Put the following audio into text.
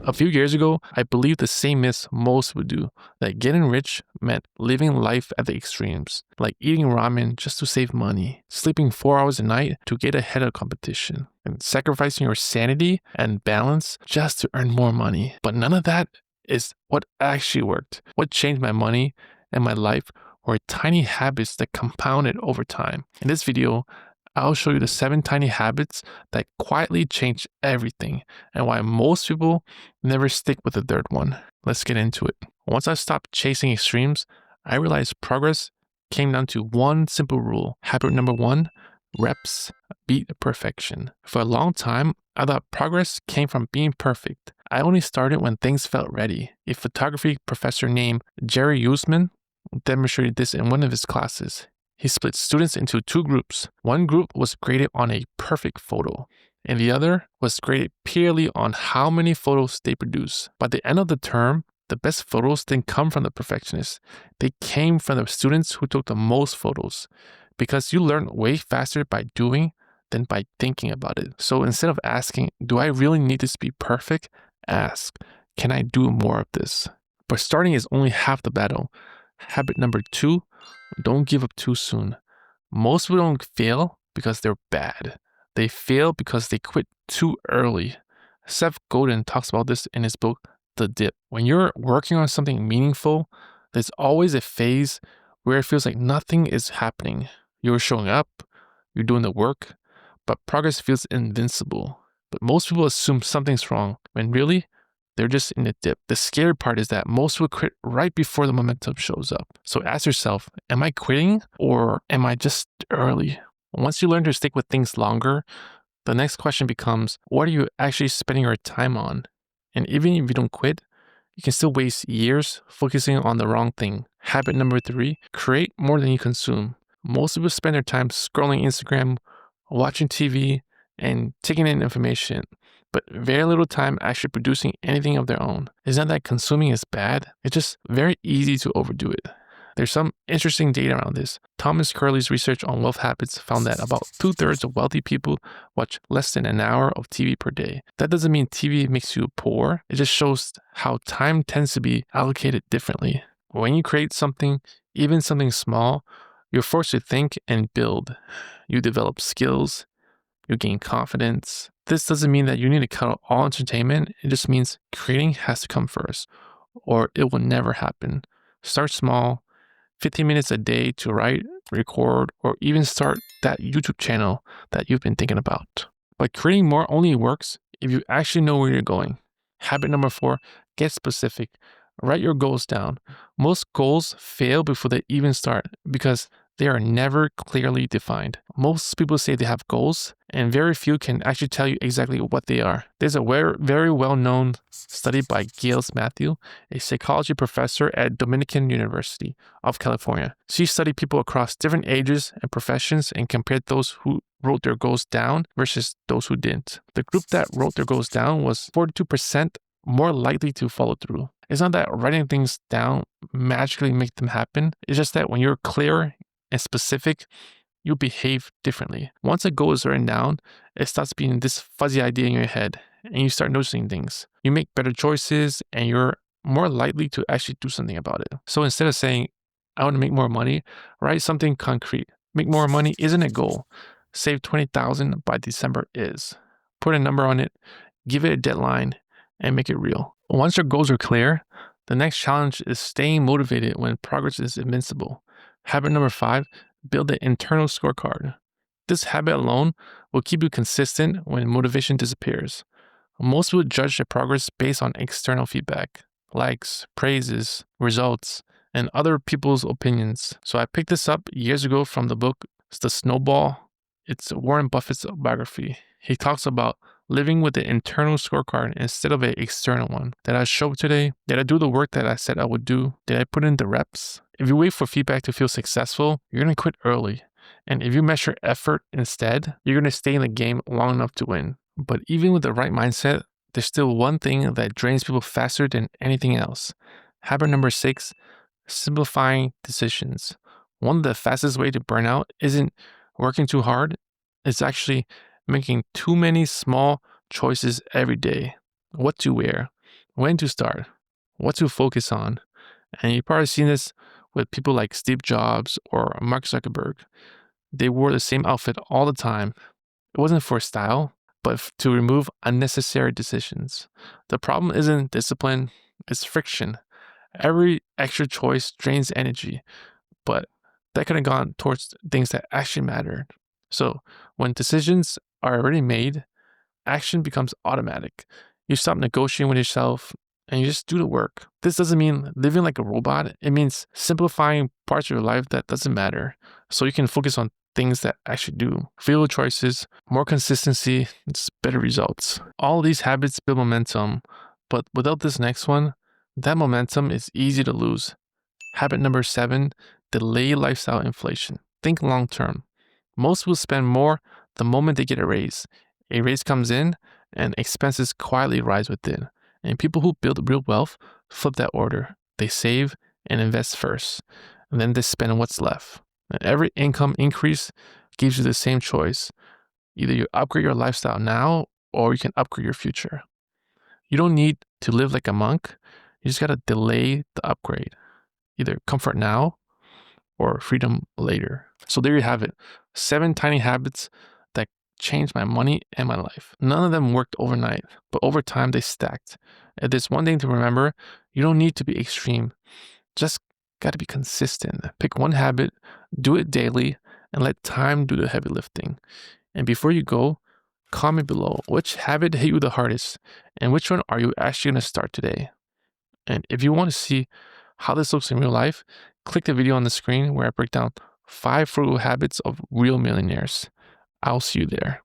A few years ago, I believed the same myths most would do, that getting rich meant living life at the extremes, like eating ramen just to save money, sleeping 4 hours a night to get ahead of competition, and sacrificing your sanity and balance just to earn more money. But none of that is what actually worked. What changed my money and my life were tiny habits that compounded over time. In this video, I'll show you the 7 tiny habits that quietly change everything and why most people never stick with the third one. Let's get into it. Once I stopped chasing extremes, I realized progress came down to one simple rule. Habit number 1, reps beat perfection. For a long time, I thought progress came from being perfect. I only started when things felt ready. A photography professor named Jerry Usman demonstrated this in one of his classes. He split students into 2 groups. One group was graded on a perfect photo, and the other was graded purely on how many photos they produce. By the end of the term, the best photos didn't come from the perfectionists. They came from the students who took the most photos, because you learn way faster by doing than by thinking about it. So instead of asking, do I really need this to be perfect? Ask, can I do more of this? But starting is only half the battle. Habit number 2, don't give up too soon. Most people don't fail because they're bad. They fail because they quit too early. Seth Godin talks about this in his book, The Dip. When you're working on something meaningful, there's always a phase where it feels like nothing is happening. You're showing up, you're doing the work, but progress feels invincible. But most people assume something's wrong, when really, they're just in a dip. The scary part is that most will quit right before the momentum shows up. So ask yourself, am I quitting or am I just early? Once you learn to stick with things longer, the next question becomes, what are you actually spending your time on? And even if you don't quit, you can still waste years focusing on the wrong thing. Habit number 3, create more than you consume. Most people spend their time scrolling Instagram, watching TV, and taking in information, but very little time actually producing anything of their own. It's not that consuming is bad, it's just very easy to overdo it. There's some interesting data around this. Thomas Curley's research on wealth habits found that about 2/3 of wealthy people watch less than an hour of TV per day. That doesn't mean TV makes you poor, it just shows how time tends to be allocated differently. When you create something, even something small, you're forced to think and build. You develop skills, you gain confidence. This doesn't mean that you need to cut out all entertainment. It just means creating has to come first, or it will never happen. Start small, 15 minutes a day to write, record, or even start that YouTube channel that you've been thinking about. But creating more only works if you actually know where you're going. Habit number 4, get specific. Write your goals down. Most goals fail before they even start because they are never clearly defined. Most people say they have goals, and very few can actually tell you exactly what they are. There's a very well-known study by Gales Matthew, a psychology professor at Dominican University of California. She studied people across different ages and professions and compared those who wrote their goals down versus those who didn't. The group that wrote their goals down was 42% more likely to follow through. It's not that writing things down magically makes them happen. It's just that when you're clear and specific, you behave differently. Once a goal is written down, it starts being this fuzzy idea in your head, and you start noticing things. You make better choices, and you're more likely to actually do something about it. So instead of saying, I want to make more money, write something concrete. Make more money isn't a goal. Save $20,000 by December is. Put a number on it, give it a deadline, and make it real. Once your goals are clear, the next challenge is staying motivated when progress is invincible. Habit number 5, build an internal scorecard. This habit alone will keep you consistent when motivation disappears. Most people judge their progress based on external feedback, likes, praises, results, and other people's opinions. So I picked this up years ago from the book, The Snowball. It's Warren Buffett's biography. He talks about living with an internal scorecard instead of an external one. Did I show up today? Did I do the work that I said I would do? Did I put in the reps? If you wait for feedback to feel successful, you're going to quit early. And if you measure effort instead, you're going to stay in the game long enough to win. But even with the right mindset, there's still one thing that drains people faster than anything else. Habit number 6, simplifying decisions. One of the fastest way to burn out isn't working too hard. It's actually making too many small choices every day. What to wear, when to start, what to focus on. And you've probably seen this with people like Steve Jobs or Mark Zuckerberg. They wore the same outfit all the time. It wasn't for style, but to remove unnecessary decisions. The problem isn't discipline, it's friction. Every extra choice drains energy, but that could have gone towards things that actually mattered. So when decisions are already made, action becomes automatic. You stop negotiating with yourself and you just do the work. This doesn't mean living like a robot. It means simplifying parts of your life that doesn't matter so you can focus on things that actually do. Fewer choices, more consistency, it's better results. All these habits build momentum, but without this next one, that momentum is easy to lose. Habit number 7, delay lifestyle inflation. Think long term. Most will spend more the moment they get a raise. A raise comes in and expenses quietly rise within. And people who build real wealth flip that order. They save and invest first, and then they spend what's left. And every income increase gives you the same choice. Either you upgrade your lifestyle now or you can upgrade your future. You don't need to live like a monk. You just got to delay the upgrade. Either comfort now or freedom later. So there you have it. 7 tiny habits that changed my money and my life. None of them worked overnight, but over time they stacked. And there's one thing to remember, you don't need to be extreme. Just got to be consistent. Pick one habit, do it daily, and let time do the heavy lifting. And before you go, comment below which habit hit you the hardest and which one are you actually going to start today. And if you want to see how this looks in real life, click the video on the screen where I break down 5 frugal habits of real millionaires. I'll see you there.